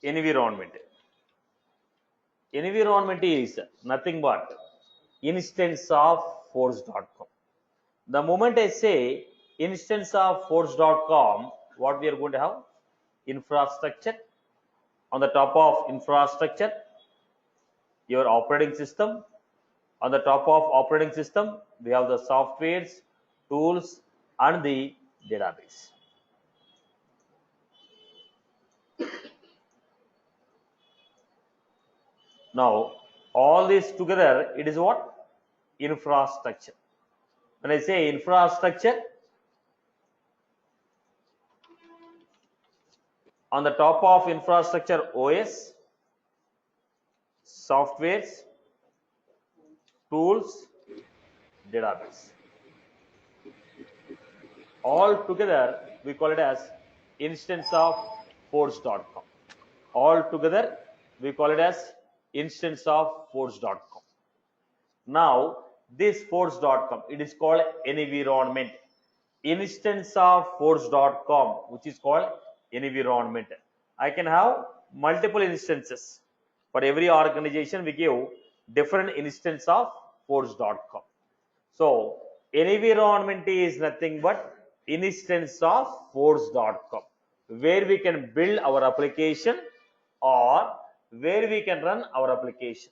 Environment. Environment is nothing but instance of force.com. The moment I say instance of force.com, what we are going to have? Infrastructure. On the top of infrastructure, your operating system. On the top of operating system, we have the softwares, tools, and the database. Now, all this together, it is what? Infrastructure. When I say infrastructure, on the top of infrastructure, OS, softwares, tools, database. All together, we call it as instance of force.com. All together, we call it as instance of force.com. Now, this force.com, it is called environment. Instance of force.com, which is called environment. I can have multiple instances. For every organization, we give different instance of force.com. So, environment is nothing but instance of force.com, where we can build our application or where we can run our application.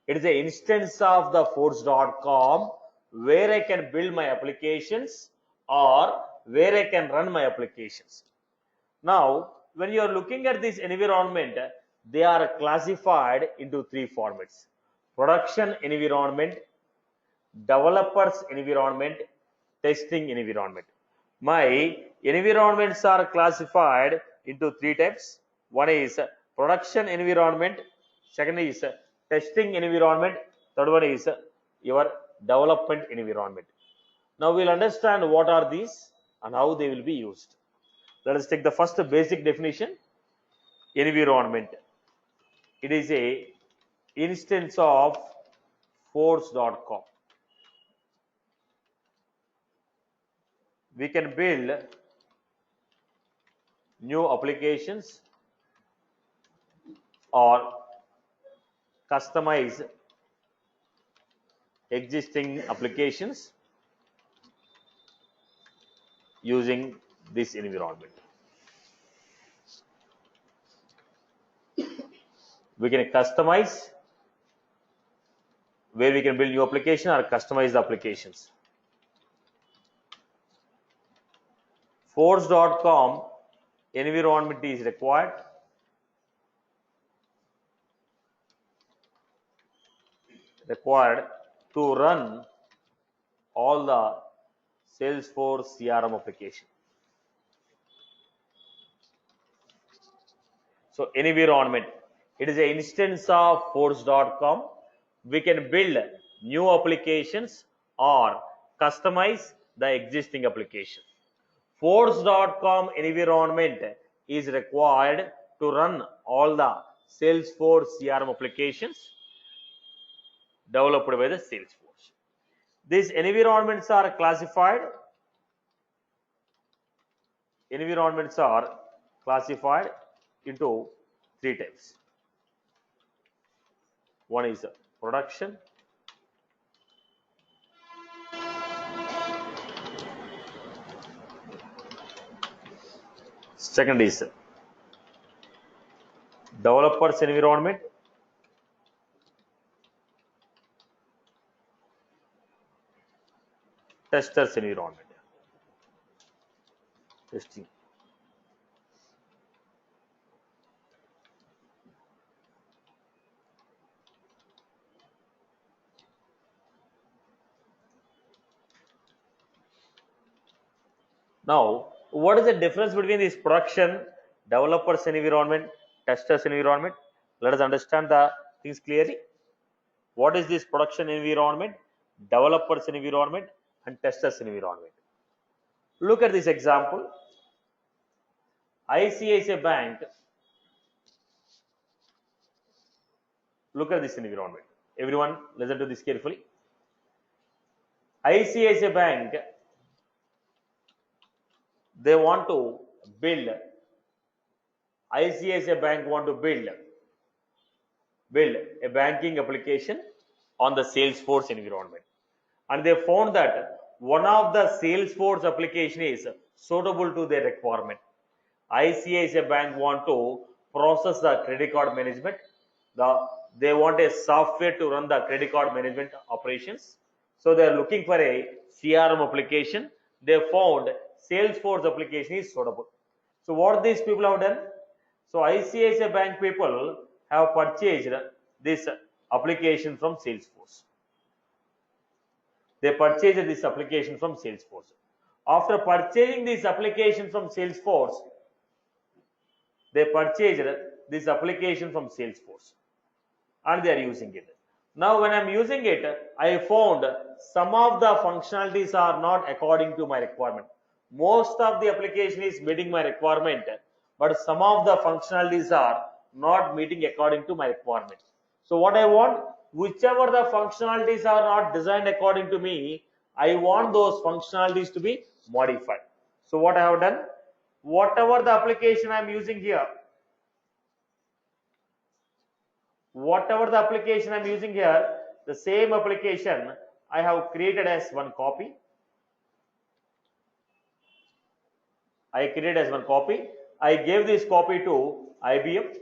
It is an instance of the force.com where I can build my applications or where I can run my applications. Now, when you are looking at this environment, they are classified into three formats: production environment, developers environment, testing environment. My environments are classified into three types. One is production environment, second is testing environment, third one is your development environment. Now we'll understand what are these and how they will be used. Let us take the first basic definition. Environment. It is a instance of force.com. We can build new applications or customize existing applications using this environment. We can customize, where we can build new application or customize the applications. Force.com environment is required to run all the Salesforce CRM application. So environment, it is an instance of force.com. We can build new applications or customize the existing application. Force.com environment is required to run all the Salesforce CRM applications developed by the Salesforce. These environments are classified into three types. One is production, second is developers environment, testers environment. Testing. Now, what is the difference between this production, developers environment, testers environment? Let us understand the things clearly. What is this production environment, developers environment, and testers environment? Look at this example. ICICI Bank. Look at this environment. Everyone, listen to this carefully. ICICI Bank, they want to build ICICI Bank want to build a banking application on the Salesforce environment, and they found that one of the Salesforce application is suitable to their requirement. ICICI Bank want to process the credit card management. They want a software to run the credit card management operations. So they are looking for a CRM application. They found Salesforce application is suitable. So what these people have done? So ICICI Bank people have purchased this application from Salesforce. They purchased this application from Salesforce. After purchasing this application from Salesforce, they purchased this application from Salesforce and they are using it. Now when I am using it, I found some of the functionalities are not according to my requirement. Most of the application is meeting my requirement, but some of the functionalities are not meeting according to my requirement. So what I want, whichever the functionalities are not designed according to me, I want those functionalities to be modified. So what I have done, whatever the application I am using here, the same application I have created as one copy. I gave this copy to IBM.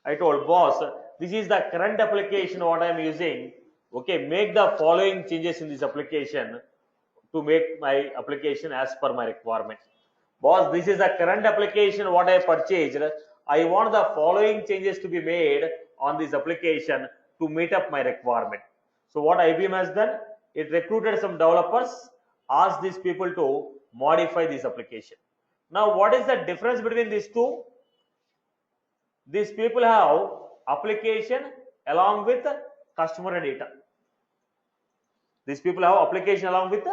I told boss, this is the current application what I am using. Okay, make the following changes in this application to make my application as per my requirement. Boss, this is the current application what I purchased. I want the following changes to be made on this application to meet up my requirement. So what IBM has done, it recruited some developers, asked these people to modify this application. Now what is the difference between these two? These people have application along with customer data. These people have application along with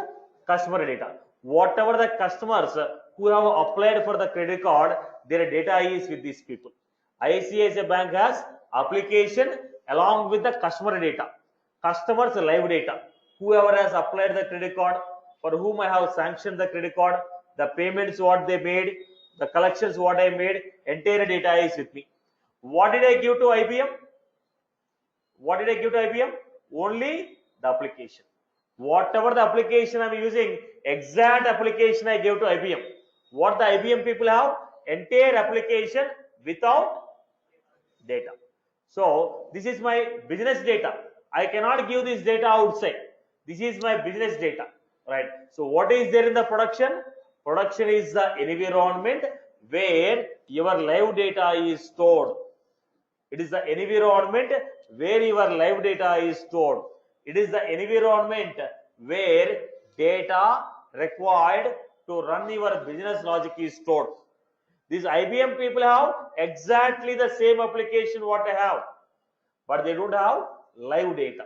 customer data. Whatever the customers who have applied for the credit card, their data is with these people. ICICI Bank has application along with the customer data, customers live data. Whoever has applied the credit card, for whom I have sanctioned the credit card, the payments what they made, the collections what I made, entire data is with me. What did I give to IBM? Only the application. Whatever the application I am using, exact application I gave to IBM. What the IBM people have? Entire application without data. So this is my business data. I cannot give this data outside. This is my business data, right? So what is there in the production? Production is the environment where your live data is stored. It is the environment where your live data is stored. It is the environment where data required to run your business logic is stored. These IBM people have exactly the same application what I have, but they don't have live data.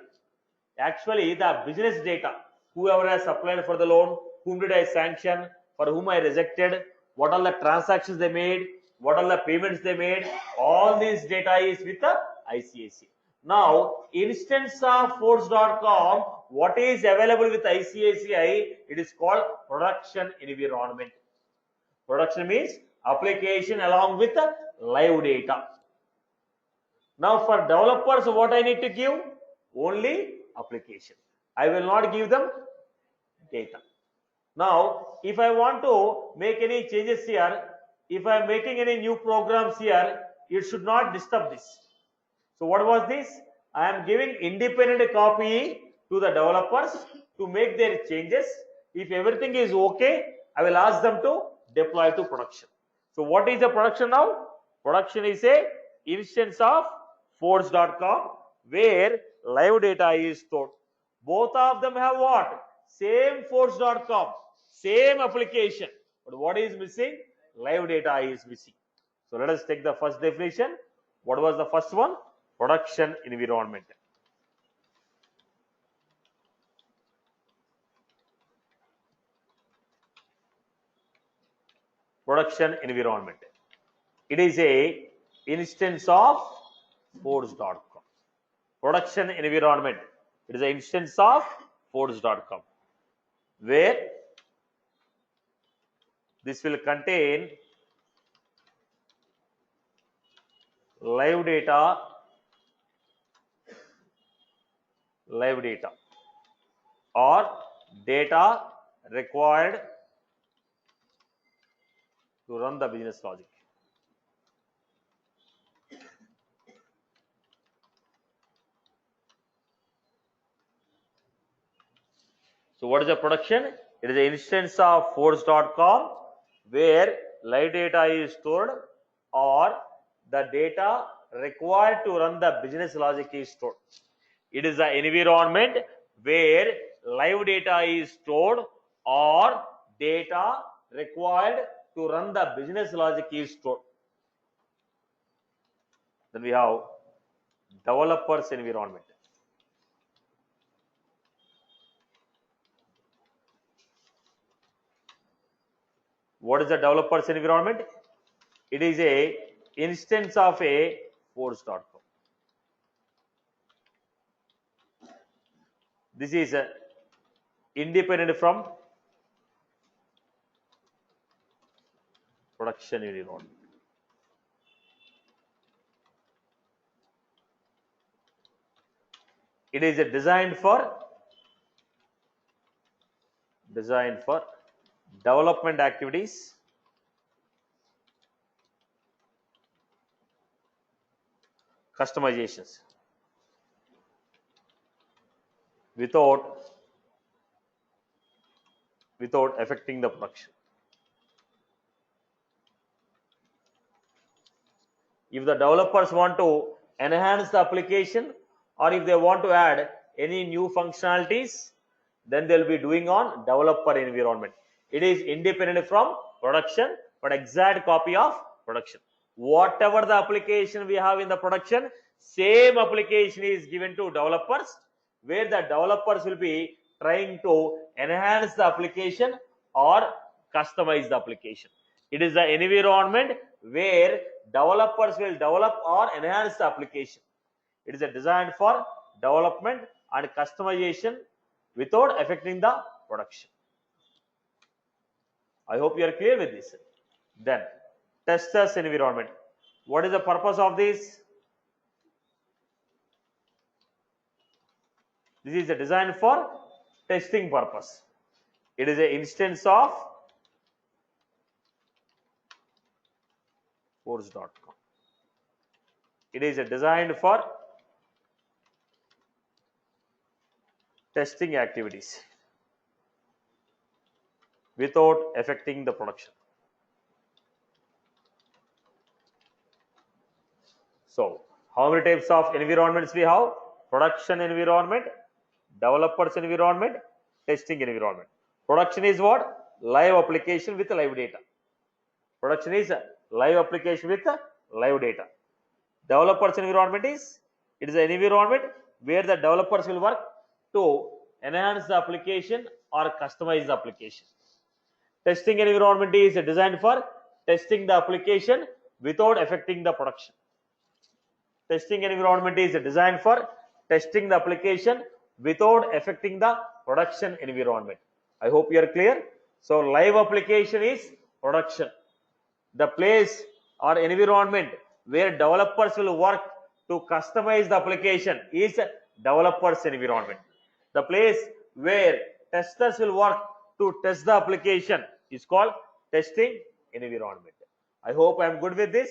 Actually, the business data, whoever has applied for the loan, whom did I sanction, for whom I rejected, what are the transactions they made, what are the payments they made, all this data is with the ICICI. Now, instance of Force.com, what is available with ICICI, it is called production environment. Production means application along with the live data. Now for developers, what I need to give? Only application. I will not give them data. Now, if I want to make any changes here, if I am making any new programs here, it should not disturb this. So what was this? I am giving independent copy to the developers to make their changes. If everything is okay, I will ask them to deploy to production. So what is the production now? Production is a instance of Force.com where live data is stored. Both of them have what? Same Force.com, same application. But what is missing? Live data is missing. So let us take the first definition. What was the first one? Production environment. Production environment. It is a instance of Force.com. Production environment. It is an instance of Force.com where this will contain live data or data required to run the business logic. So what is the production? It is an instance of force.com where live data is stored or the data required to run the business logic is stored. It is an environment where live data is stored or data required to run the business logic is stored. Then we have developers environment. What is the developers environment? It is a instance of a force.com. This is independent from production environment. It is designed for development activities customizations without affecting the production. If the developers want to enhance the application or if they want to add any new functionalities, then they'll be doing on developer environment. It is independent from production but exact copy of production. Whatever the application we have in the production, same application is given to developers where the developers will be trying to enhance the application or customize the application. It is the environment where developers will develop or enhance the application. It is a designed for development and customization without affecting the production. I hope you are clear with this. Then testers environment. What is the purpose of this? This is a design for testing purpose. It is an instance of force.com. It is a designed for testing activities without affecting the production. So, how many types of environments we have? Production environment, developers environment, testing environment. Production is what? Live application with live data. Production is a live application with live data. Developers environment is, it is an environment where the developers will work to enhance the application or customize the application. Testing environment is designed for testing the application without affecting the production. Testing environment is designed for testing the application without affecting the production environment. I hope you are clear. So live application is production. The place or environment where developers will work to customize the application is developers environment. The place where testers will work to test the application is called testing environment. I hope I am good with this.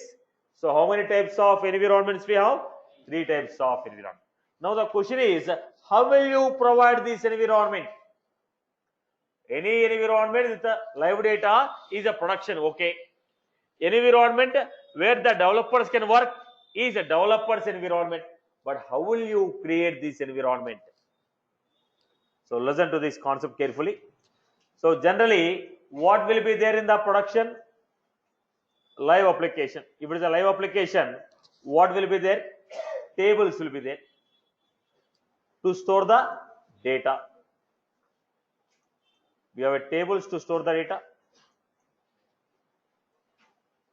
So how many types of environments we have? 3 types of environment. Now the question is, how will you provide this environment? Any environment with the live data is a production, okay. Environment where the developers can work is a developers environment. But how will you create this environment? So listen to this concept carefully. So generally, what will be there in the production? Live application. If it is a live application, what will be there? Tables will be there to store the data. We have a tables to store the data,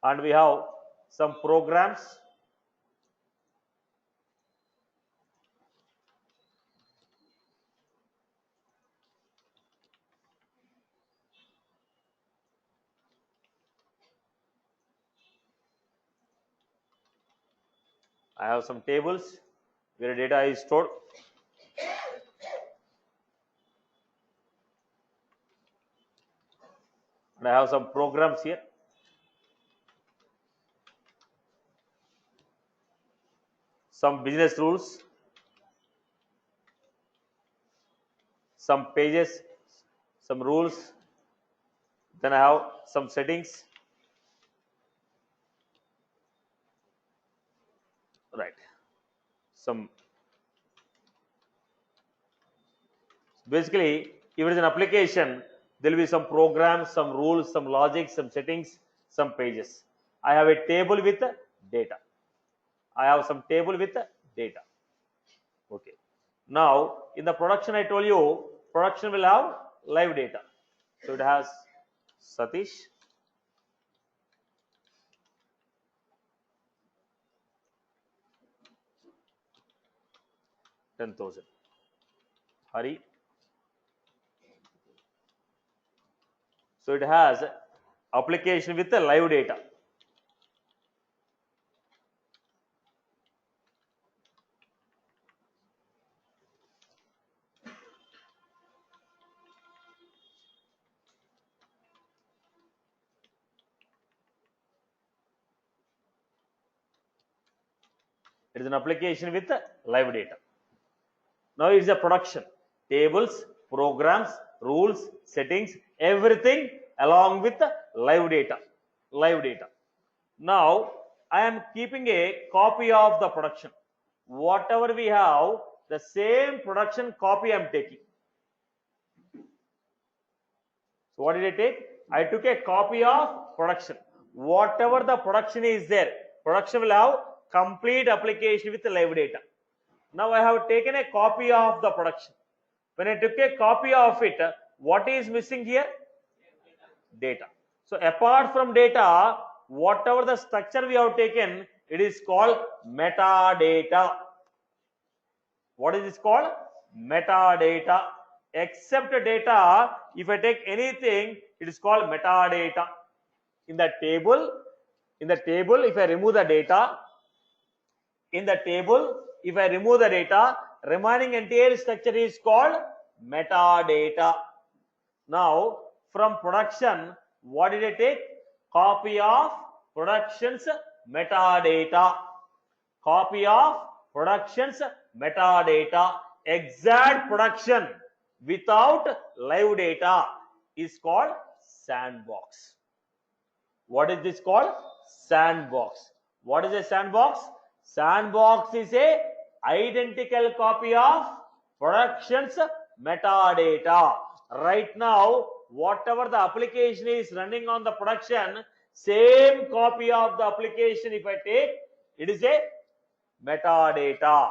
and we have some programs. I have some tables where data is stored. And I have some programs here. Some business rules, some pages, some rules. Then I have some settings. Right. Some basically, if it is an application, there will be some programs, some rules, some logic, some settings, some pages. I have a table with data. I have some table with data. Okay. Now, in the production, I told you, production will have live data. So it has Satish, $10,000. Hari. So it has application with the live data. It is an application with live data. Now it is a production. Tables, programs, rules, settings, everything along with live data. Live data. Now I am keeping a copy of the production. Whatever we have, the same production copy I am taking. So what did I take? I took a copy of production. Whatever the production is there, production will have complete application with live data. Now I have taken a copy of the production. When I took a copy of it, what is missing here? Data. So apart from data, whatever the structure we have taken, it is called metadata. What is this called? Metadata. Except data, if I take anything, it is called metadata. In the table, if I remove the data, remaining entire structure is called metadata. Now, from production, what did I take? Copy of production's metadata. Copy of production's metadata. Exact production without live data is called sandbox. What is this called? Sandbox. What is a sandbox? Sandbox is a identical copy of production's metadata. Right now, whatever the application is running on the production, same copy of the application if I take, it is a metadata.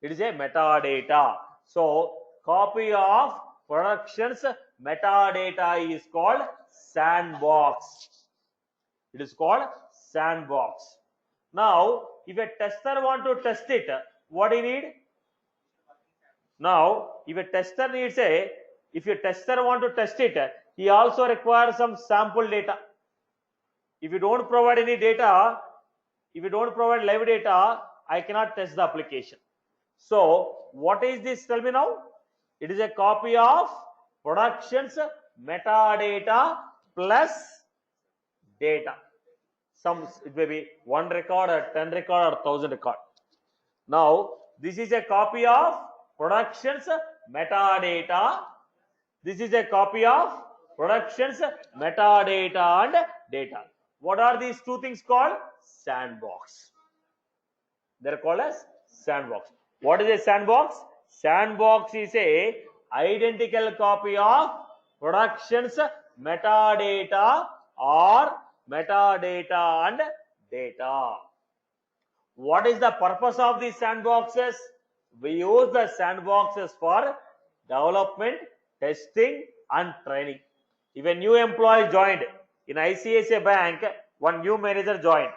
It is a metadata. So, copy of production's metadata is called sandbox. It is called sandbox. Now, if a tester want to test it, what do you need? Now, if a tester want to test it, he also requires some sample data. If you don't provide any data, if you don't provide live data, I cannot test the application. So, what is this? Tell me now. It is a copy of production's metadata plus data. It may be 1 record or 10 record or 1000 record. Now, this is a copy of production's metadata. This is a copy of production's metadata and data. What are these two things called? Sandbox. They are called as sandbox. What is a sandbox? Sandbox is a identical copy of production's metadata or metadata and data. What is the purpose of these sandboxes? We use the sandboxes for development, testing and training. If a new employee joined in ICICI Bank, one new manager joined.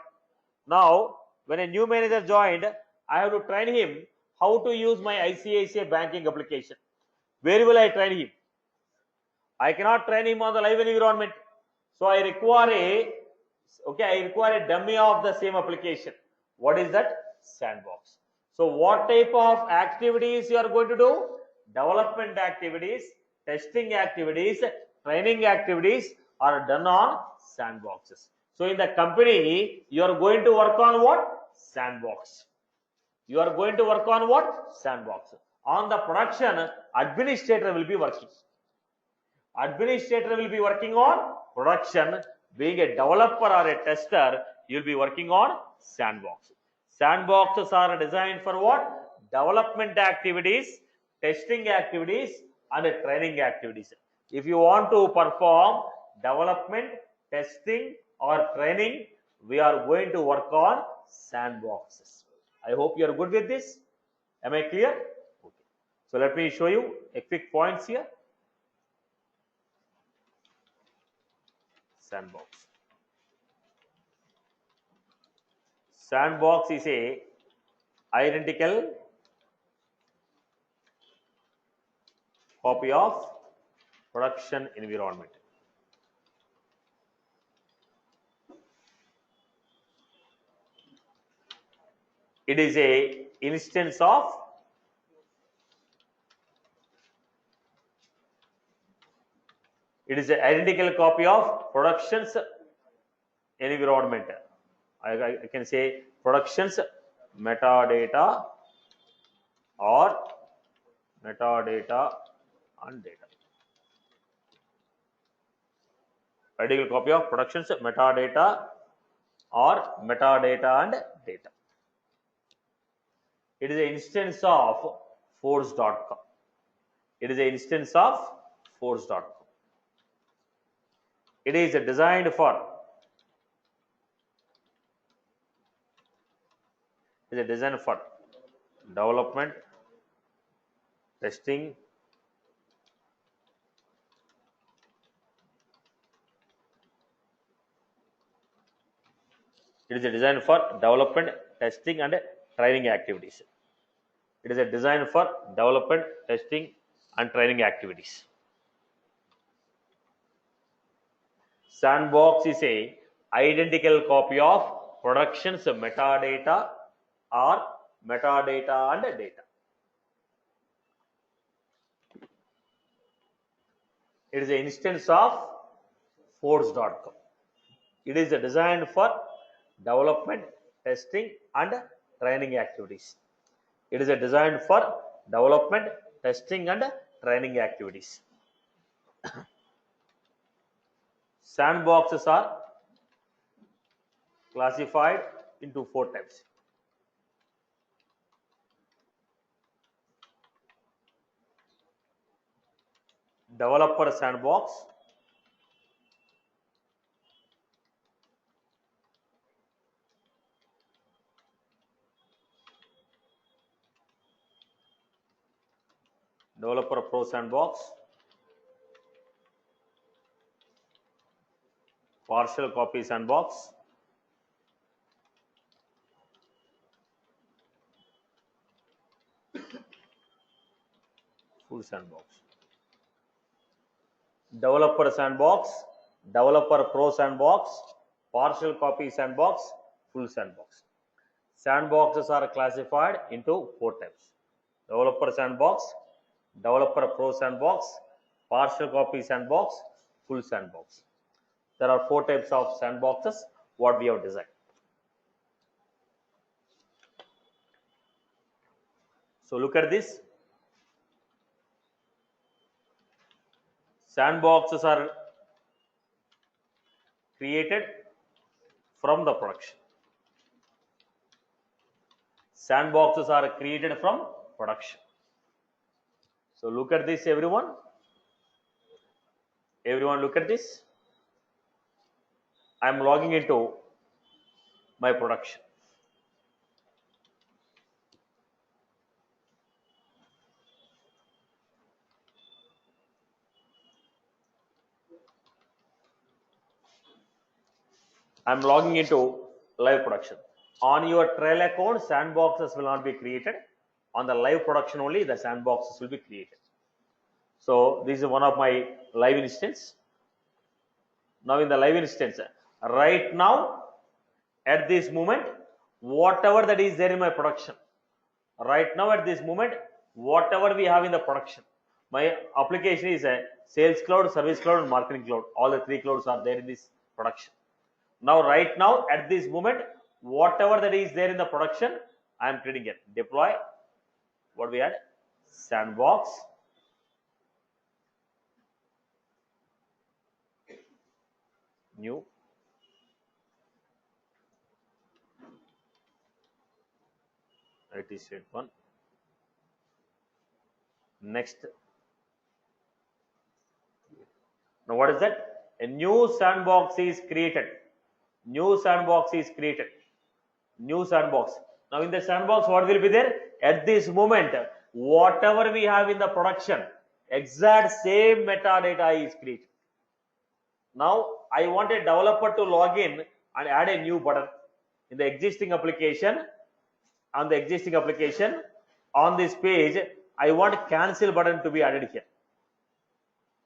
Now, when a new manager joined, I have to train him how to use my ICICI banking application. Where will I train him? I cannot train him on the live environment. So I require a dummy of the same application. What is that? sandbox. So what type of activities you are going to do? Development activities, testing activities, training activities are done on sandboxes. So in the company, you are going to work on what? Sandbox. You are going to work on what? Sandbox. On the production, administrator will be working. Administrator will be working on production. Being a developer or a tester, you will be working on sandbox. Sandboxes are designed for what? Development activities, testing activities, and training activities. If you want to perform development, testing, or training, we are going to work on sandboxes. I hope you are good with this. Am I clear? Okay. So let me show you a quick points here. Sandbox. Sandbox is a identical copy of production environment. It is a instance of it is an identical copy of production's environment. I can say production's metadata or metadata and data. Identical copy of production's metadata or metadata and data. It is an instance of force.com. It is an instance of force.com. It is designed for development, testing, it is designed for development, testing, and training activities. It is a design for development, testing, and training activities. Sandbox is a identical copy of production's metadata or metadata and data. It is an instance of force.com. It is designed for development, testing, and training activities. It is designed for development, testing, and training activities. Sandboxes are classified into 4 types. Developer sandbox, developer pro sandbox, partial copy sandbox, full sandbox. Developer sandbox, developer pro sandbox, partial copy sandbox, full sandbox. Sandboxes are classified into 4 types. Developer sandbox, developer pro sandbox, partial copy sandbox, full sandbox. There are 4 types of sandboxes what we have designed. So look at this. Sandboxes are created from the production. Sandboxes are created from production. So look at this, everyone. Everyone look at this. I am logging into my production. I am logging into live production. On your trial account, sandboxes will not be created. On the live production only, the sandboxes will be created. So this is one of my live instance. Now in the live instance, right now, at this moment, whatever that is there in my production. Right now at this moment, whatever we have in the production, my application is a sales cloud, service cloud, and marketing cloud. All the three clouds are there in this production. Now, right now at this moment, whatever that is there in the production, I am creating it. Deploy, what we had, sandbox, new, IT state 1, next. Now what is that? A new sandbox is created. New sandbox is created. New sandbox. Now in the sandbox, what will be there? At this moment, whatever we have in the production, exact same metadata is created. Now I want a developer to log in and add a new button in the existing application. On the existing application, on this page, I want cancel button to be added here.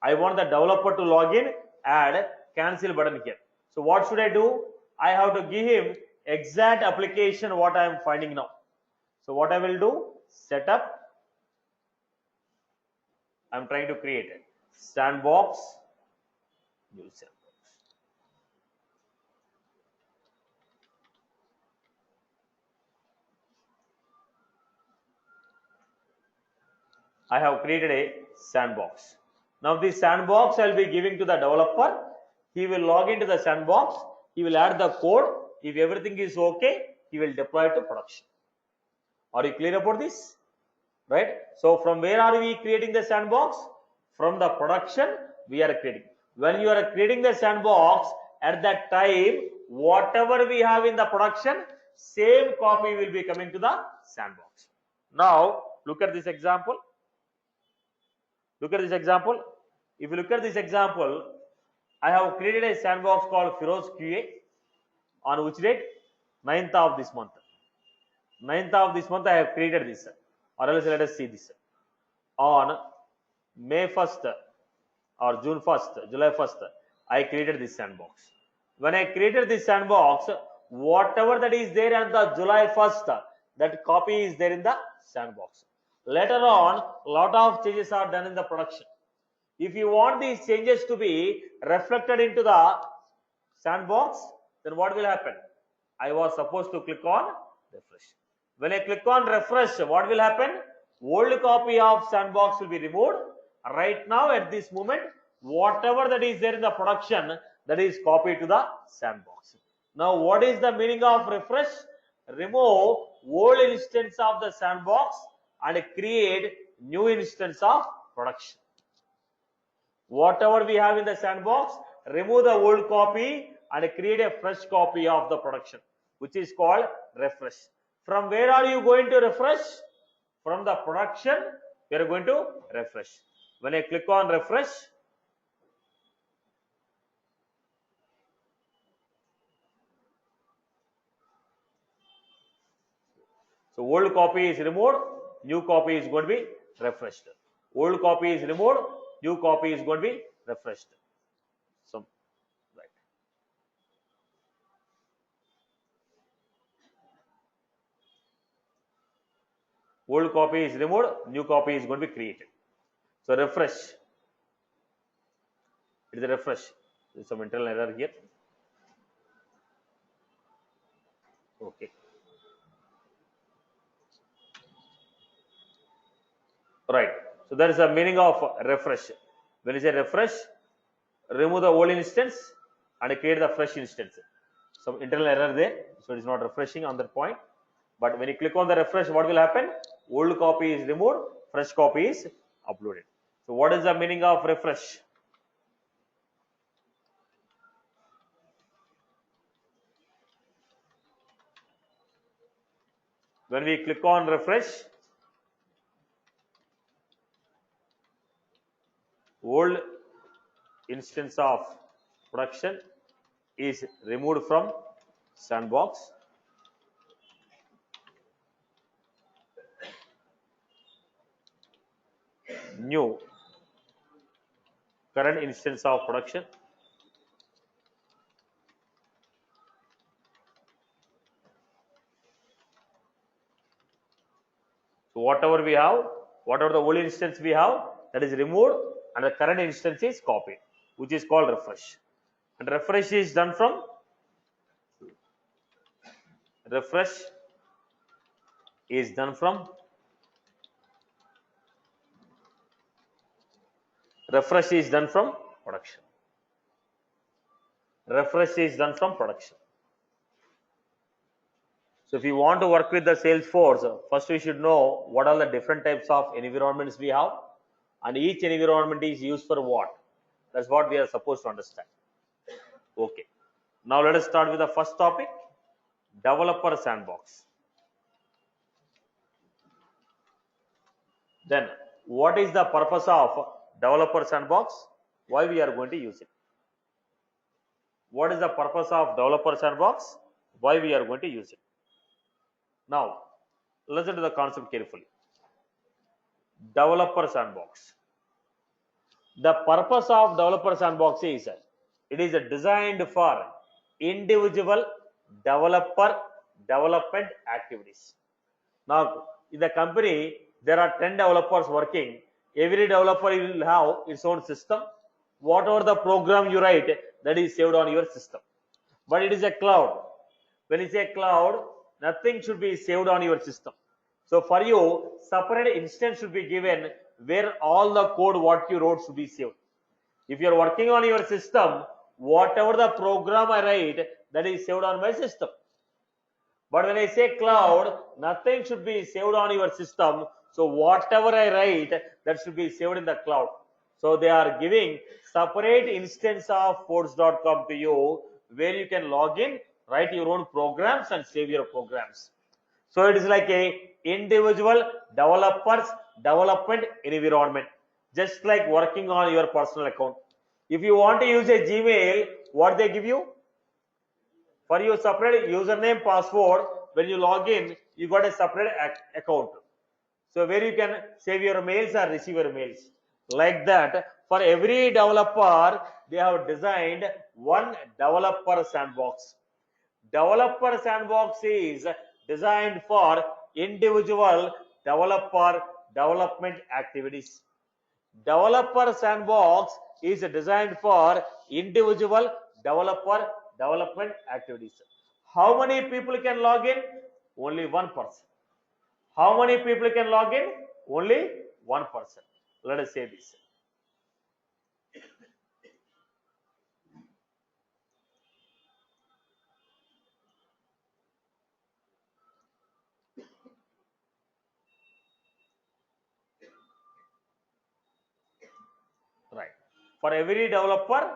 I want the developer to log in, add cancel button here. So what should I do? I have to give him exact application what I am finding now. So what I will do, setup, I am trying to create a sandbox, new sandbox. I have created a sandbox. Now this sandbox I will be giving to the developer. He will log into the sandbox. He will add the code. If everything is okay, he will deploy it to production. Are you clear about this? Right? So from where are we creating the sandbox? From the production we are creating. When you are creating the sandbox, at that time, whatever we have in the production, same copy will be coming to the sandbox. Now look at this example. Look at this example. If you look at this example, I have created a sandbox called Feroz QA on which date? 9th of this month. 9th of this month I have created this, or else let us see this. On May 1st or June 1st, July 1st, I created this sandbox. When I created this sandbox, whatever that is there on the July 1st, that copy is there in the sandbox. Later on, lot of changes are done in the production. If you want these changes to be reflected into the sandbox, then what will happen? I was supposed to click on refresh. When I click on refresh, what will happen? Old copy of sandbox will be removed. Right now at this moment, whatever that is there in the production, that is copied to the sandbox. Now what is the meaning of refresh? Remove old instance of the sandbox and create new instance of production. Whatever we have in the sandbox, remove the old copy and create a fresh copy of the production, which is called refresh. From where are you going to refresh? From the production, we are going to refresh. When I click on refresh, so old copy is removed, new copy is going to be refreshed. Old copy is removed, new copy is going to be refreshed. So, right. Old copy is removed, new copy is going to be created. So refresh. It is a refresh. There is some internal error here. Okay. Right. So that is the meaning of refresh. When you say refresh, remove the old instance and create the fresh instance. Some internal error there, so it is not refreshing on that point. But when you click on the refresh, what will happen? Old copy is removed, fresh copy is uploaded. So what is the meaning of refresh? When we click on refresh, old instance of production is removed from sandbox. New current instance of production So whatever we have, whatever the old instance we have, that is removed, and the current instance is copied, which is called refresh. And refresh is done from refresh is done from refresh is done from production. Refresh is done from production. So if you want to work with the Salesforce, first we should know what are the different types of environments we have, and each environment is used for what. That's what we are supposed to understand. Okay. Now let us start with the first topic, developer sandbox. Then what is the purpose of developer sandbox? Why we are going to use it? What is the purpose of developer sandbox? Why we are going to use it? Now listen to the concept carefully. Developer sandbox. The purpose of developer sandbox is it is designed for individual developer development activities. Now in the company there are 10 developers working. Every developer will have its own system. Whatever the program you write, that is saved on your system. But it is a cloud. When you say cloud, nothing should be saved on your system. So for you, separate instance should be given where all the code what you wrote should be saved. If you are working on your system, whatever the program I write, that is saved on my system. But when I say cloud, nothing should be saved on your system. So whatever I write, that should be saved in the cloud. So they are giving separate instance of Forge.com to you, where you can log in, write your own programs and save your programs. So it is like a individual developers development environment, just like working on your personal account. If you want to use a Gmail, what they give you? For your separate username, password, when you log in, you got a separate account. So where you can save your mails or receive your mails. Like that, for every developer, they have designed one developer sandbox. Developer sandbox is designed for individual developer development activities. Developer sandbox is designed for individual developer development activities. How many people can log in? Only one person. How many people can log in? Only one person. Let us say this. Right. For every developer,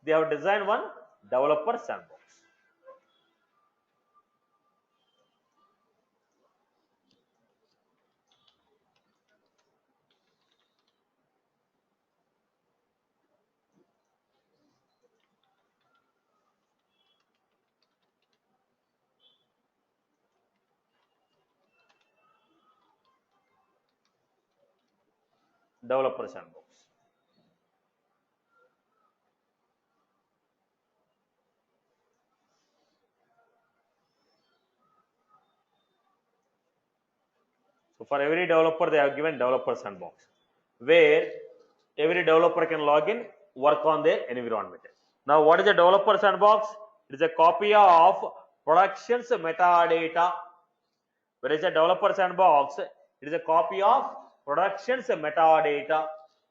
they have designed one developer sandbox. Developer sandbox. So for every developer, they have given developer sandbox, where every developer can log in, work on their environment. Now, what is a developer sandbox? It is a copy of production's metadata. When it's a developer sandbox, it is a copy of production's metadata.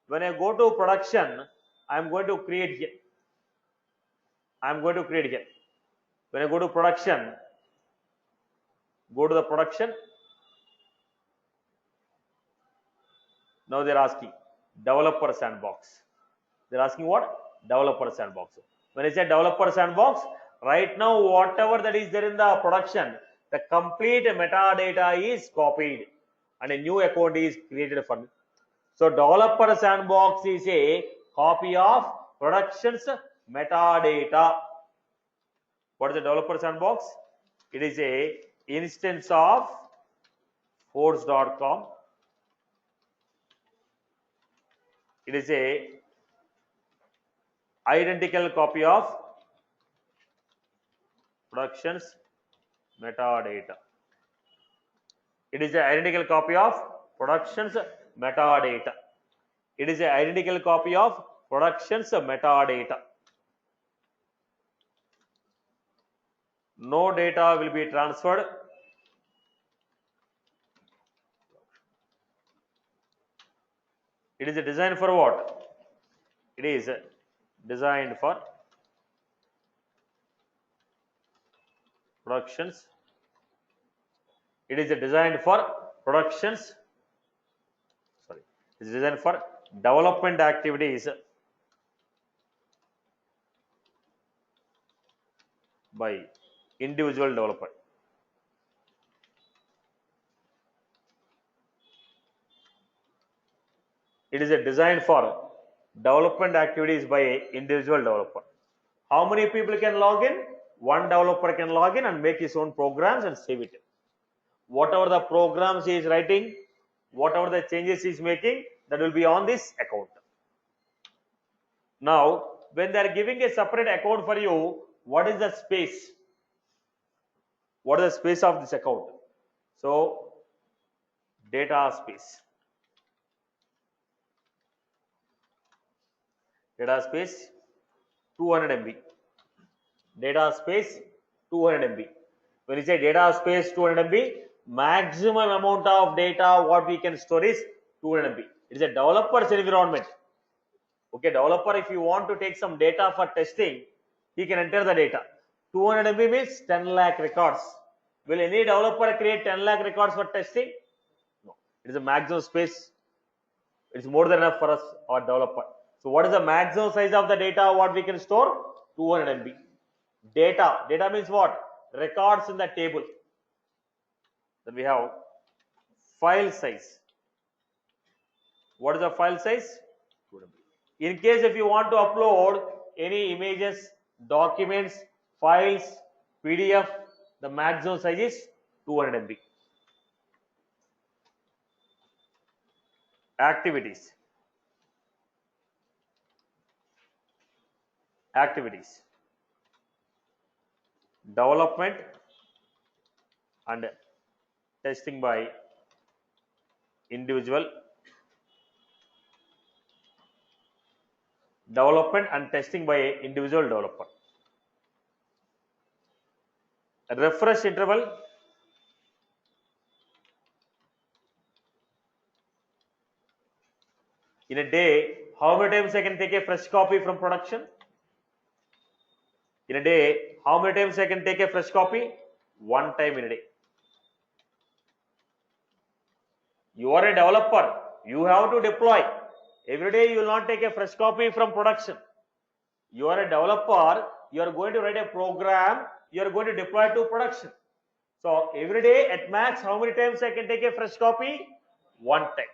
When I go to production, I am going to create here. I am going to create here. When I go to production, go to the production. Now they are asking developer sandbox. They are asking what? Developer sandbox. When I say developer sandbox, right now whatever that is there in the production, the complete metadata is copied and a new account is created for me. So developer sandbox is a copy of production's metadata. What is the developer sandbox? It is a instance of Forge.com. It is a identical copy of production's metadata. It is an identical copy of production's metadata. It is an identical copy of production's metadata. No data will be transferred. It is designed for what? It is designed for productions. It is designed for productions. Sorry, it is designed for development activities by individual developer. It is designed for development activities by individual developer. How many people can log in? One developer can log in and make his own programs and save it. Whatever the programs he is writing, whatever the changes he is making, that will be on this account. Now, when they are giving a separate account for you, what is the space? What is the space of this account? So, data space. Data space 200 MB. Data space 200 MB. When you say data space 200 MB, maximum amount of data what we can store is 200 MB. It is a developer's environment. Okay, developer, if you want to take some data for testing, he can enter the data. 200 MB means 10 lakh records. Will any developer create 10 lakh records for testing? No. It is a maximum space. It is more than enough for us or developer. So what is the maximum size of the data what we can store? 200 MB. Data. Data means what? Records in the table. Then we have file size. What is the file size? 200 MB. In case if you want to upload any images, documents, files, PDF, the maximum size is 200 MB. Activities. Activities. Development and testing by individual. Development and testing by individual developer. A refresh interval. In a day, how many times I can take a fresh copy from production? In a day, how many times I can take a fresh copy? One time in a day. You are a developer. You have to deploy. Every day you will not take a fresh copy from production. You are a developer. You are going to write a program. You are going to deploy to production. So every day at max, how many times I can take a fresh copy? One time.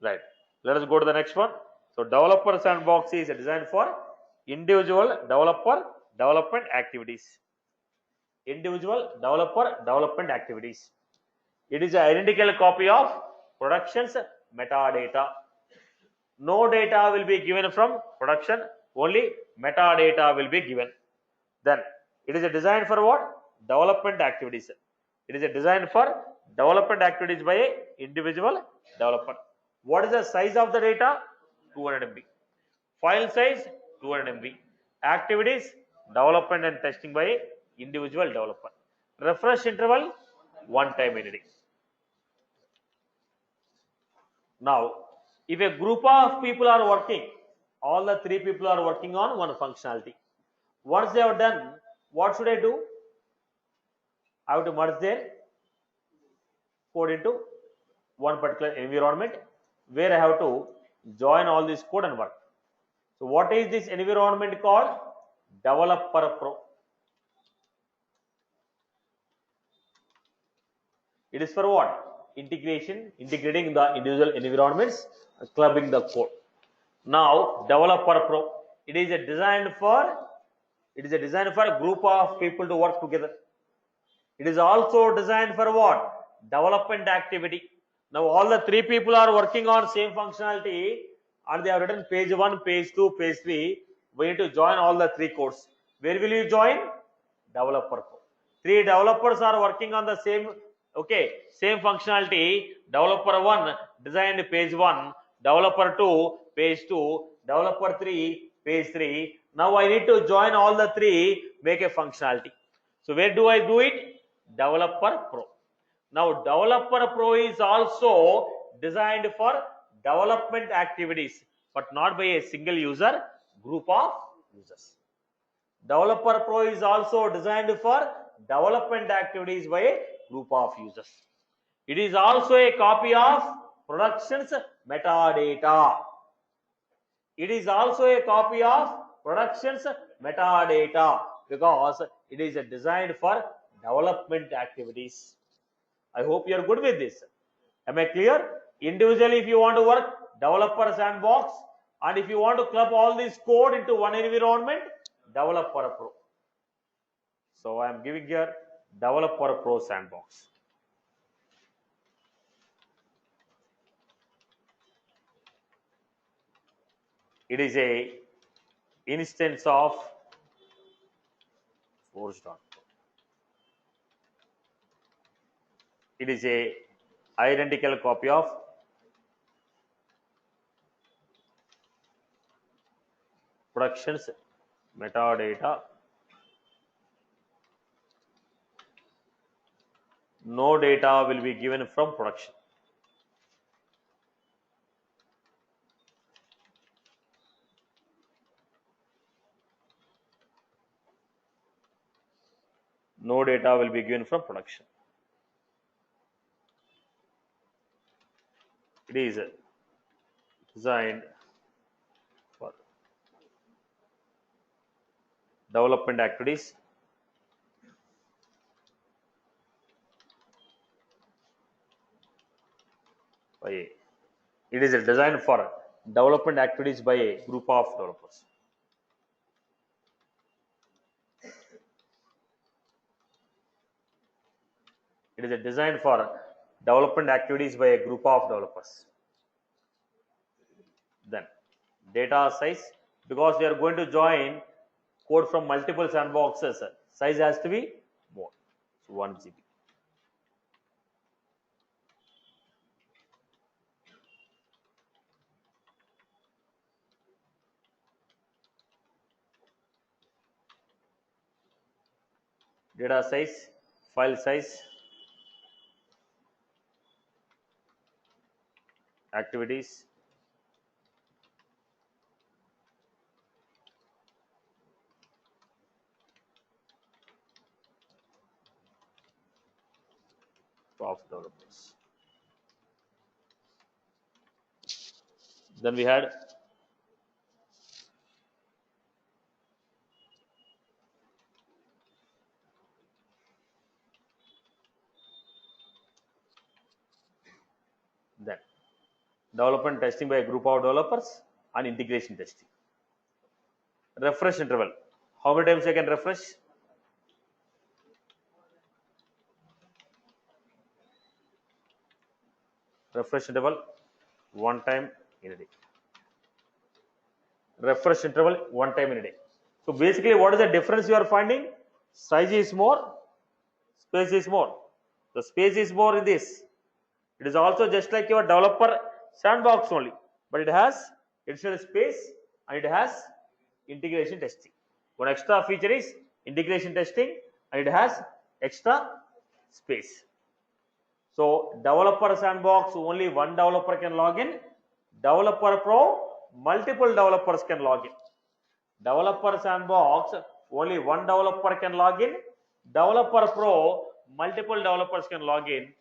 Right. Let us go to the next one. So developer sandbox is designed for individual developer development activities. Individual developer development activities. It is an identical copy of production's metadata. No data will be given from production, only metadata will be given. Then it is a design for what? Development activities. It is a design for development activities by a individual developer. What is the size of the data? 200 MB. File size 200 MB. Activities development and testing by a individual developer. Refresh interval one time in a day. Now, if a group of people are working, all the three people are working on one functionality. Once they have done, what should I do? I have to merge their code into one particular environment where I have to join all this code and work. So what is this environment called? Developer Pro. It is for what? Integration, integrating the individual environments, clubbing the code. Now, Developer Pro. It is designed for a group of people to work together. It is also designed for what? Development activity. Now all the three people are working on same functionality and they have written page 1, page 2, page 3. We need to join all the three codes. Where will you join? Developer code. 3 developers are working on the same, okay, same functionality. Developer 1 designed page 1, developer 2 page 2, developer 3 page 3. Now I need to join all the 3, make a functionality. So where do I do it? Developer Pro. Now Developer Pro is also designed for development activities, but not by a single user, group of users. Developer Pro is also designed for development activities by a group of users. It is also a copy of production's metadata. It is also a copy of production's metadata because it is designed for development activities. I hope you are good with this. Am I clear? Individually, if you want to work, Developer Sandbox, and if you want to club all this code into one environment, Developer Pro. So I am giving here Developer Pro Sandbox. It is a instance of Forge.pro. It is a identical copy of production's metadata. No data will be given from production. No data will be given from production. It is designed for development activities by a, it is designed for development activities by a group of developers. It is designed for development activities by a group of developers. Then data size, because we are going to join code from multiple sandboxes, size has to be more. So 1 GB. Data size, file size, activities, of developers. Then we had then development testing by a group of developers and integration testing. Refresh interval. How many times I can refresh? Refresh interval 1 time in a day. Refresh interval 1 time in a day. So basically, what is the difference you are finding? Size is more, space is more. The space is more in this. It is also just like your developer sandbox only, but it has additional space and it has integration testing. One extra feature is integration testing and it has extra space. So developer sandbox, only one developer can log in. Developer Pro, multiple developers can log in. Developer sandbox, only one developer can log in. Developer Pro, multiple developers can log in.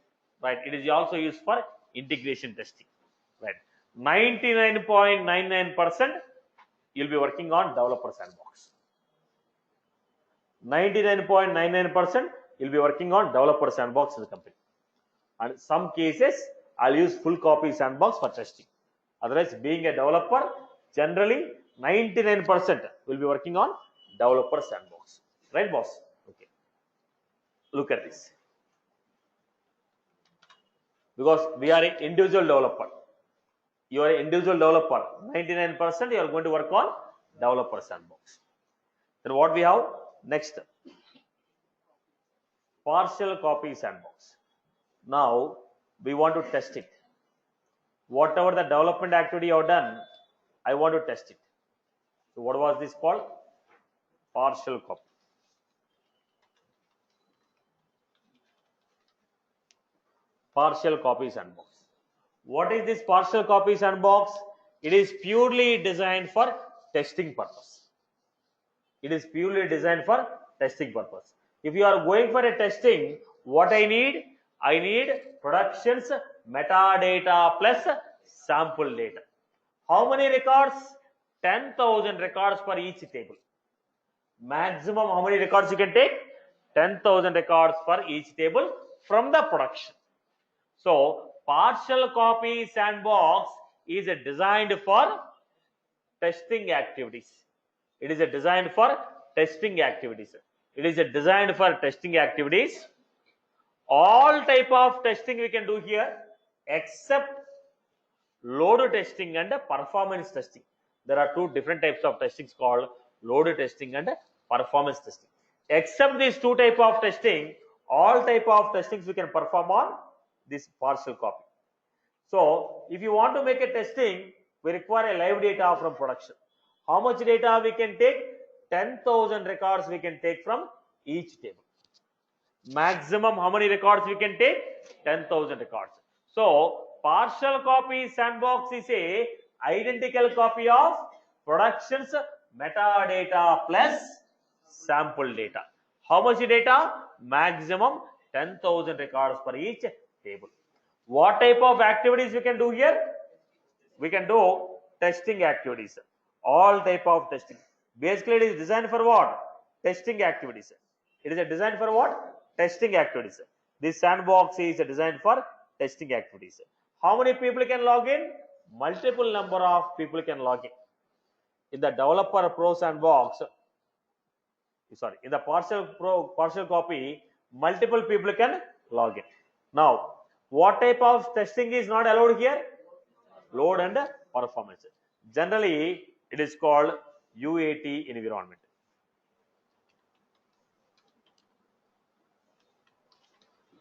Right? It is also used for integration testing. Right? 99.99% you'll be working on developer sandbox. 99.99% you'll be working on developer sandbox in the company. And some cases I'll use full copy sandbox for testing. Otherwise, being a developer, generally 99% will be working on developer sandbox. Right, boss? Okay. Look at this. Because we are an individual developer. You are an individual developer. 99% you are going to work on developer sandbox. Then what we have next? partial copy sandbox. Now we want to test it. Whatever the development activity you have done, I want to test it. So what was this called? Partial copy. Partial copy sandbox. What is this partial copy sandbox? It is purely designed for testing purpose. It is purely designed for testing purpose. If you are going for a testing, what I need? I need productions metadata plus sample data. How many records? 10,000 records for each table. Maximum how many records you can take? 10,000 records for each table from the production. So partial copy sandbox is designed for testing activities. It is designed for testing activities. It is designed for testing activities. All type of testing we can do here except load testing and performance testing. There are two different types of testings called load testing and performance testing. Except these two type of testing, all type of testings we can perform on this partial copy. So if you want to make a testing, we require a live data from production. How much data we can take? 10,000 records we can take from each table. Maximum how many records we can take? 10,000 records. So partial copy sandbox is a identical copy of productions metadata plus sample data. How much data? Maximum 10,000 records for each table. What type of activities we can do here? We can do testing activities. All type of testing. Basically it is designed for what? Testing activities. It is designed for what? Testing activities. This sandbox is designed for testing activities. How many people can log in? Multiple number of people can log in. In the developer pro sandbox, sorry, in the partial copy, multiple people can log in. Now, what type of testing is not allowed here? Load and performance. Generally, it is called UAT environment.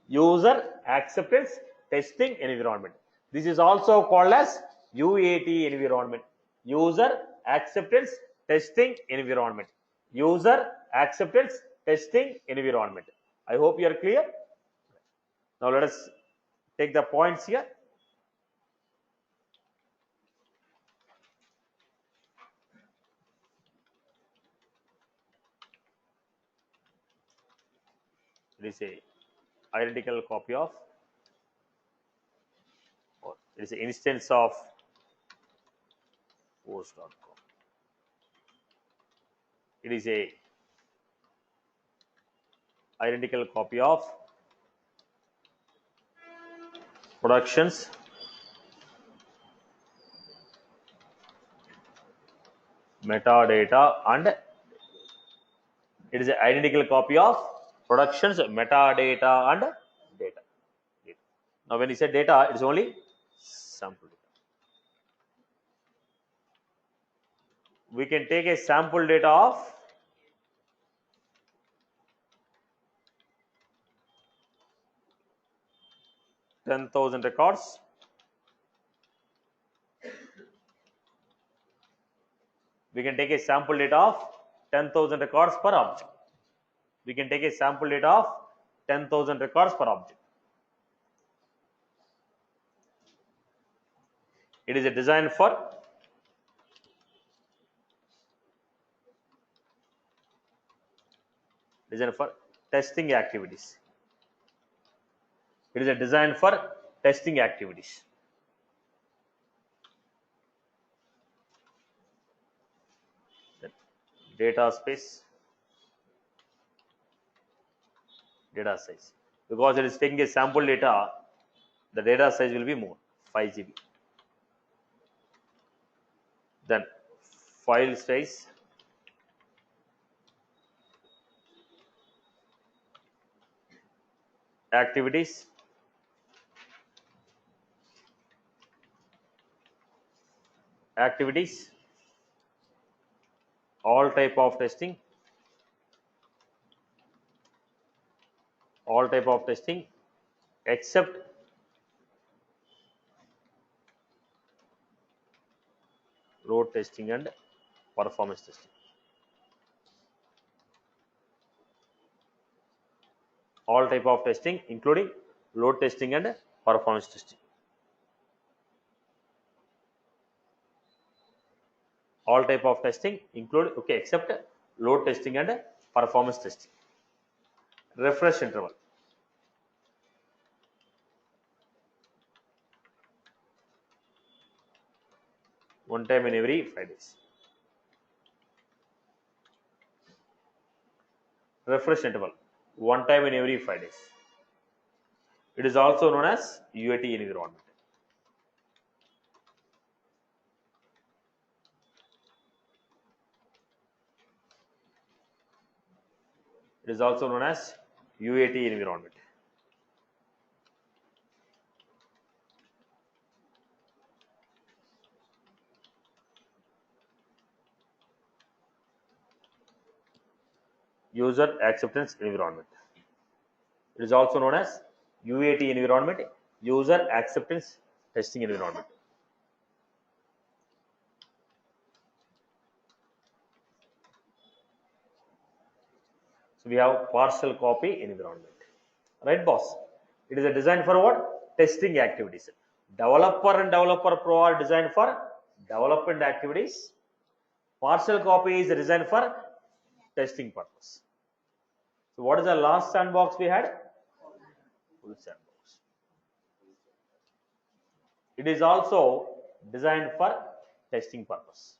User acceptance testing environment. This is also called as UAT environment. User acceptance testing environment. User acceptance testing environment. I hope you are clear. Now let us take the points here. It is a identical copy of, or it is an instance of force.com. It is a identical copy of productions metadata and it is an identical copy of productions metadata and data. Now when you say data, it is only sample data. We can take a sample data of 10,000 records. We can take a sample data of 10,000 records per object. We can take a sample data of 10,000 records per object. It is a design for testing activities. It is a design for testing activities. Data space, data size. Because it is taking a sample data, the data size will be more, 5 GB. Then file size, activities, all type of testing, all type of testing except load testing and performance testing. All type of testing including load testing and performance testing. All type of testing include except load testing and performance testing. Refresh interval. One time in every 5 days. Refresh interval. One time in every 5 days. It is also known as UAT environment. It is also known as UAT environment. User acceptance environment. It is also known as UAT environment, user acceptance testing environment. So we have partial copy environment. Right, boss? It is a design for what? Testing activities. Developer and developer pro are designed for development activities. Partial copy is designed for testing purpose. So what is the last sandbox we had? Full sandbox. It is also designed for testing purpose.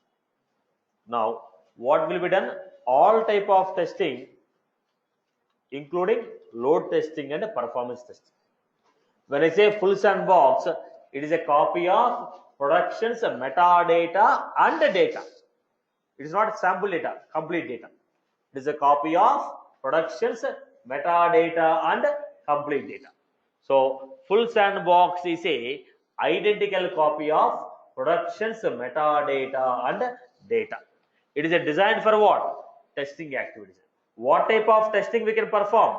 Now, what will be done? All type of testing, including load testing and performance testing. When I say full sandbox, it is a copy of production's metadata and data. It is not sample data, complete data. It is a copy of production's metadata and complete data. So full sandbox is a identical copy of production's metadata and data. It is a design for what? Testing activities. What type of testing we can perform?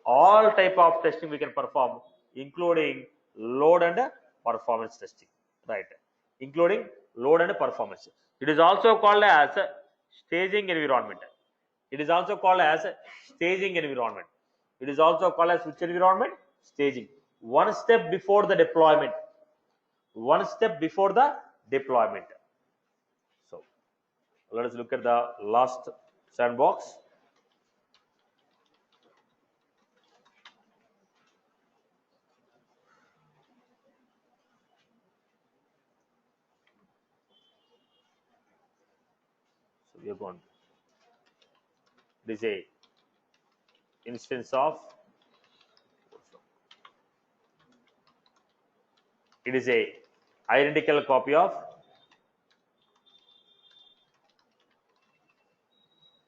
All type of testing we can perform, including load and performance testing. Right. Including load and performance. It is also called as staging environment. It is also called as staging environment. It is also called as which environment? Staging. One step before the deployment. One step before the deployment. So let us look at the last sandbox. So we have gone. This is a instance of. It is a identical copy of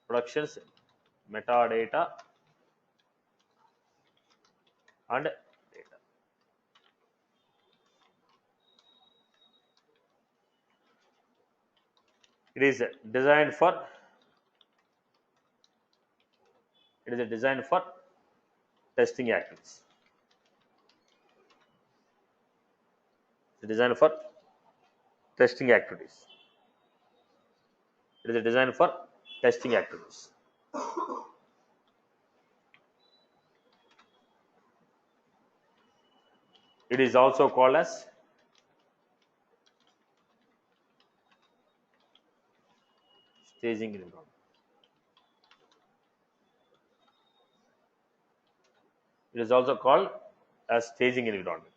productions metadata and data. It is designed for testing activities. It is designed for testing activities. It is designed for testing activities. It is also called as staging environment. It is also called as staging environment.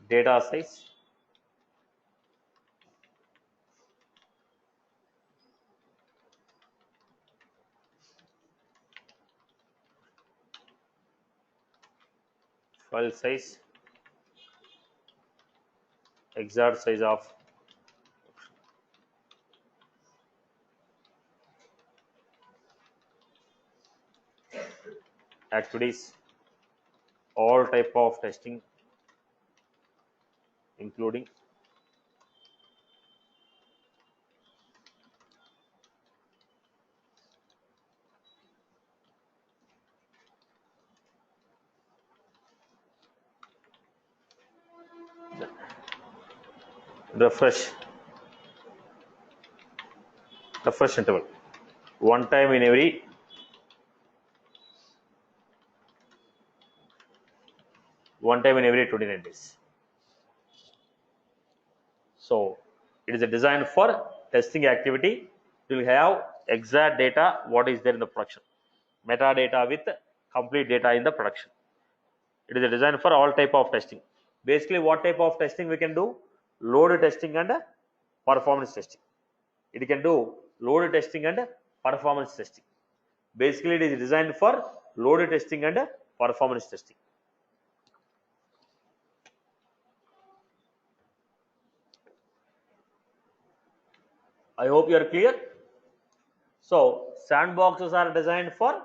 Data size, file size, exact size of activities, all type of testing, including refresh interval, one time in every 29 days. So it is a design for testing activity. You will have exact data what is there in the production, metadata with complete data in the production. It is a design for all type of testing. Basically, what type of testing we can do? Load testing and performance testing. It can do load testing and performance testing. Basically, it is designed for load testing and performance testing. I hope you are clear. So sandboxes are designed for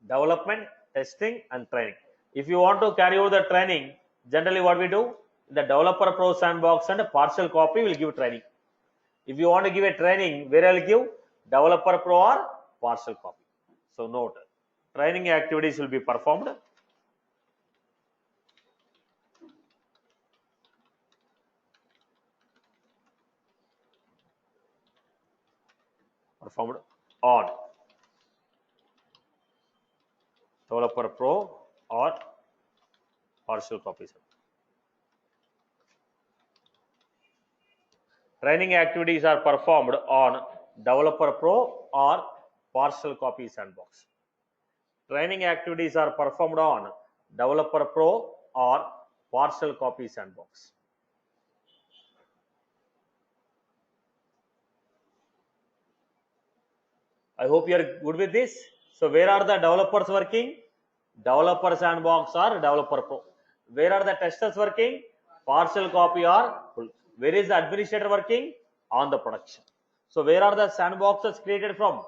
development, testing and training. If you want to carry out the training, generally what we do, the developer pro sandbox and a partial copy will give training. If you want to give a training, where I'll give developer pro or partial copy. So note, training activities will be performed on developer pro or partial copies. Training activities are performed on developer pro or partial copy sandbox. Training activities are performed on developer pro or partial copy sandbox. I hope you are good with this. So where are the developers working? Developer sandbox or developer pro. Where are the testers working? Partial copy or full. Where is the administrator working? On the production. So where are the sandboxes created from?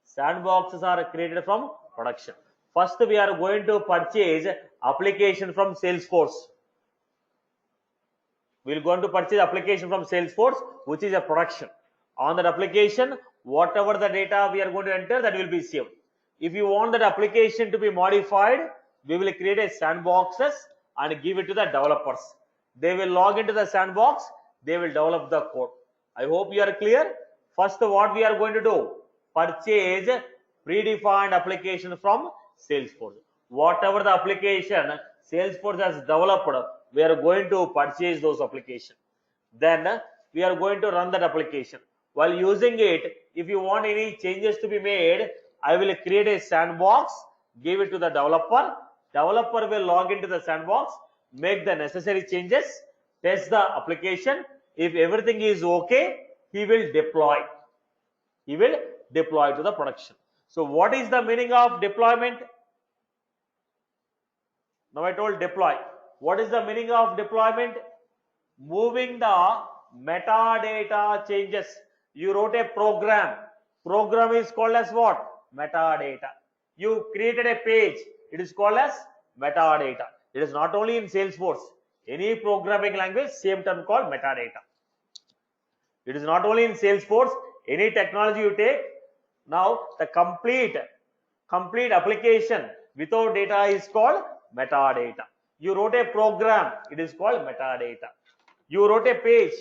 Sandboxes are created from production. First we are going to purchase application from Salesforce. We are going to purchase application from Salesforce, which is a production. On that application, whatever the data we are going to enter, that will be saved. If you want that application to be modified, we will create a sandboxes and give it to the developers. They will log into the sandbox, they will develop the code. I hope you are clear. First, what we are going to do, purchase predefined application from Salesforce. Whatever the application Salesforce has developed, we are going to purchase those applications. Then we are going to run that application. While using it, if you want any changes to be made, I will create a sandbox, give it to the developer. Developer will log into the sandbox, make the necessary changes, test the application. If everything is okay, he will deploy. He will deploy to the production. So what is the meaning of deployment? Now I told deploy. What is the meaning of deployment? Moving the metadata changes. You wrote a program. Program is called as what? Metadata. You created a page. It is called as metadata. It is not only in Salesforce. Any programming language, same term called metadata. It is not only in Salesforce. Any technology you take, now the complete application without data is called metadata. You wrote a program, it is called metadata. You wrote a page,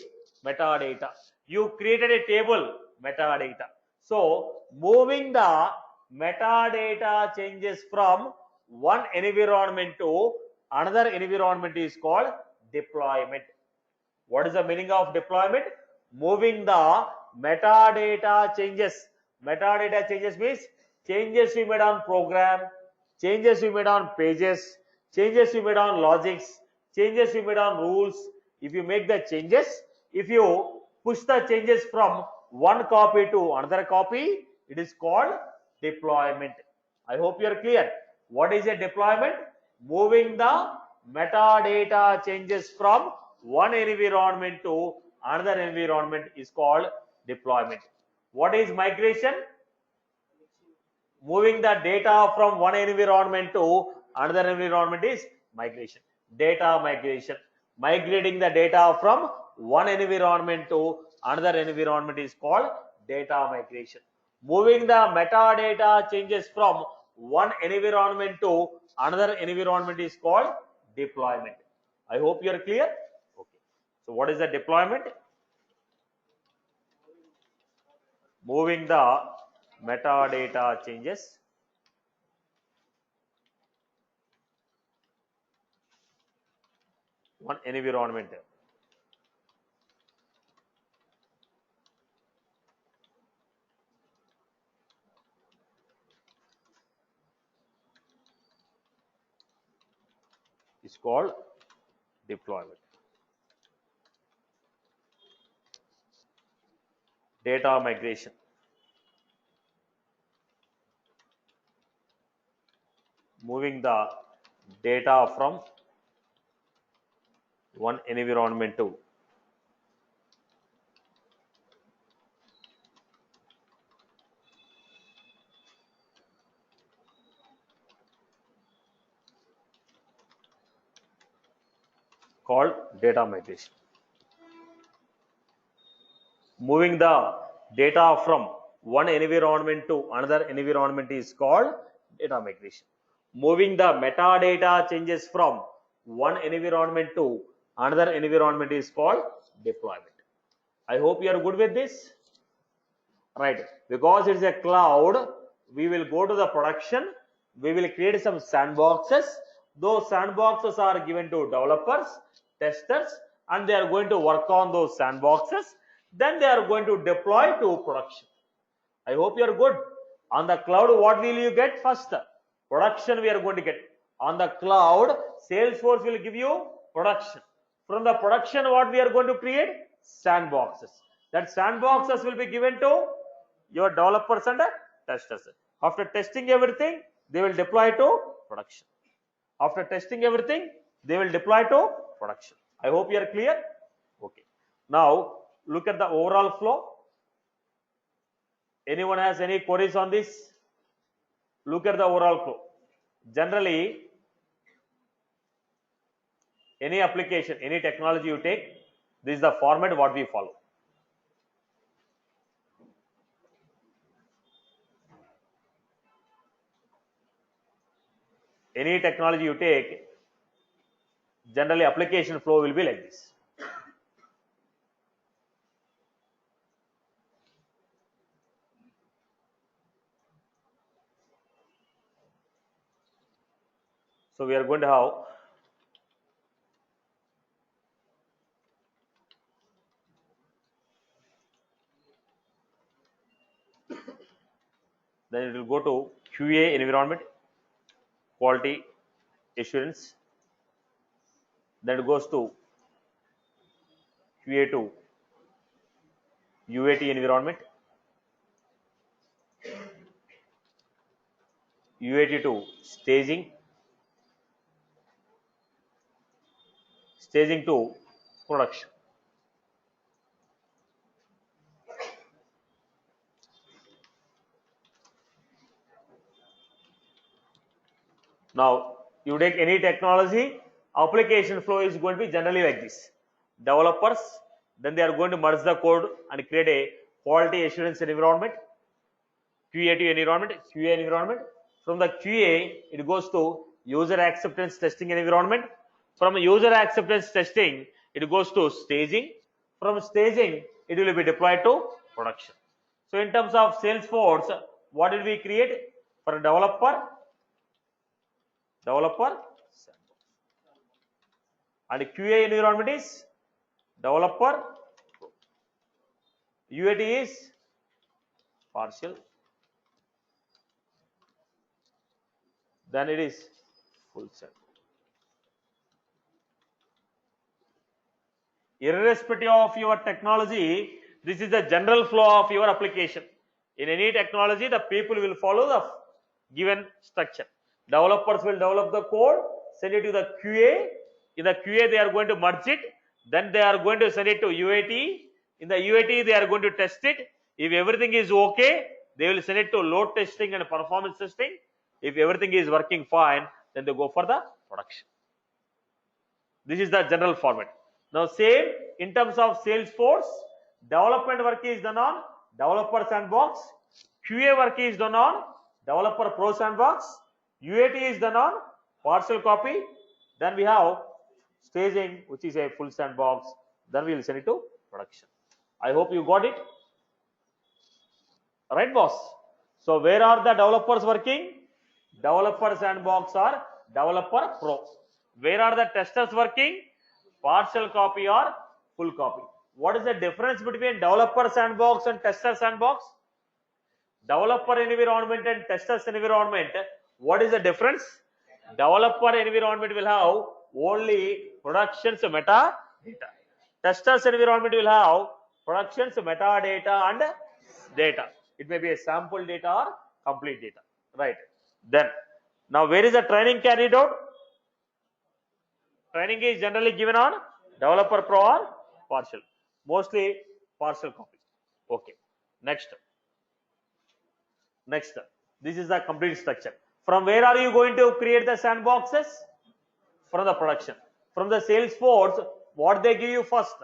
metadata. You created a table, metadata. So moving the metadata changes from one environment to another environment is called deployment. What is the meaning of deployment? Moving the metadata changes. Metadata changes means changes we made on program, changes we made on pages, changes we made on logics, changes we made on rules. If you make the changes, if you push the changes from one copy to another copy, it is called deployment. I hope you are clear. What is a deployment? Moving the metadata changes from one environment to another environment is called deployment. What is migration? Moving the data from one environment to another environment is migration. Data migration. Migrating the data from one environment to another environment is called data migration. Moving the metadata changes from one environment to another environment is called deployment. I hope you are clear. Okay. So what is the deployment? Moving the metadata changes one environment. Is called deployment. Data migration. Moving the data from one environment to called data migration. Moving the data from one environment to another environment is called data migration. Moving the metadata changes from one environment to another environment is called deployment. I hope you are good with this. Right, because it's a cloud, we will go to the production, we will create some sandboxes. Those sandboxes are given to developers, testers, and they are going to work on those sandboxes. Then they are going to deploy to production. I hope you are good. On the cloud, what will you get first? Production we are going to get. On the cloud, Salesforce will give you production. From the production, what we are going to create? Sandboxes. That sandboxes will be given to your developers and testers. After testing everything, they will deploy to production. After testing everything, they will deploy to production. I hope you are clear. Okay. Now look at the overall flow. Anyone has any queries on this? Look at the overall flow. Generally, any application, any technology you take, this is the format what we follow. Any technology you take, generally application flow will be like this. So we are going to have then it will go to QA environment, quality assurance, then it goes to QA to UAT environment, UAT to staging, staging to production. Now you take any technology, application flow is going to be generally like this. Developers, then they are going to merge the code and create a quality assurance environment, QA to environment, QA environment. From the QA, it goes to user acceptance testing environment. From user acceptance testing, it goes to staging. From staging, it will be deployed to production. So in terms of Salesforce, what did we create for a developer? Developer and QA environment is developer. UAT is partial. Then it is full set. Irrespective of your technology, this is the general flow of your application. In any technology, the people will follow the given structure. Developers will develop the code, send it to the QA. In the QA, they are going to merge it. Then they are going to send it to UAT. In the UAT, they are going to test it. If everything is okay, they will send it to load testing and performance testing. If everything is working fine, then they go for the production. This is the general format. Now same in terms of Salesforce, development work is done on developer sandbox, QA work is done on developer pro sandbox, UAT is done on partial copy, then we have staging which is a full sandbox, Then we will send it to production. I hope you got it. Right, boss? So where are the developers working? Developer Sandbox or Developer Pro. Where are the testers working? Partial copy or full copy. What is the difference between Developer Sandbox and Tester Sandbox? Developer environment and testers environment. What is the difference? Developer environment will have only productions metadata. Testers environment will have productions metadata and data. It may be a sample data or complete data. Right. Then, now where is the training carried out? Training is generally given on Developer Pro or partial. Mostly partial copy. Okay. Next. This is the complete structure. From where are you going to create the sandboxes? From the production. From the Salesforce, what they give you first?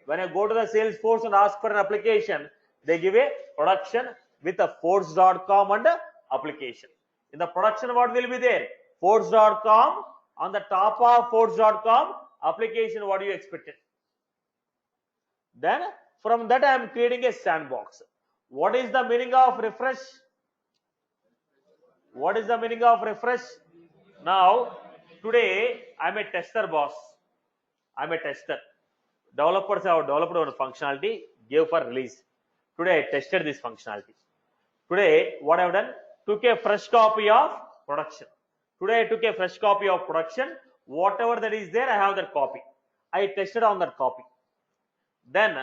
When you go to the Salesforce and ask for an application, they give a production with a force.com and a application. In the production, what will be there? Force.com. On the top of force.com, application, what do you expect? Then from that I am creating a sandbox. What is the meaning of refresh? What is the meaning of refresh? Now, today I am a tester, boss. I am a tester. Developers have developed one functionality, gave for release. Today I tested this functionality. Today, what I have done? Took a fresh copy of production. Today I took a fresh copy of production. Whatever that is there, I have that copy. I tested on that copy. Then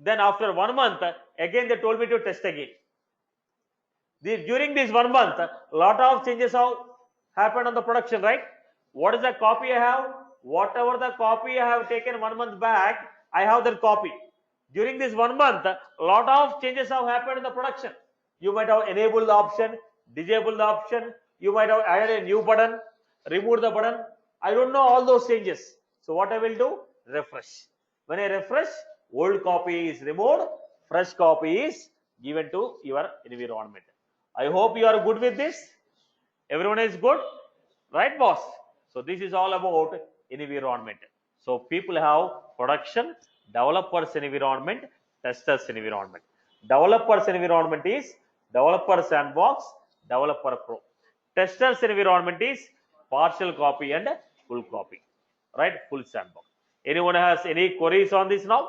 after 1 month, again they told me to test again. During this 1 month, a lot of changes have happened on the production, right? What is the copy I have? Whatever the copy I have taken 1 month back, I have that copy. During this 1 month, a lot of changes have happened in the production. You might have enabled the option, disabled the option, you might have added a new button, removed the button. I don't know all those changes. So what I will do? Refresh. When I refresh, old copy is removed, fresh copy is given to your environment. I hope you are good with this. Everyone is good, right, boss? So this is all about environment. So people have production, developers environment, testers environment. Developers environment is Developer Sandbox, Developer Pro. Testers environment is partial copy and full copy, right? Full sandbox. Anyone has any queries on this now?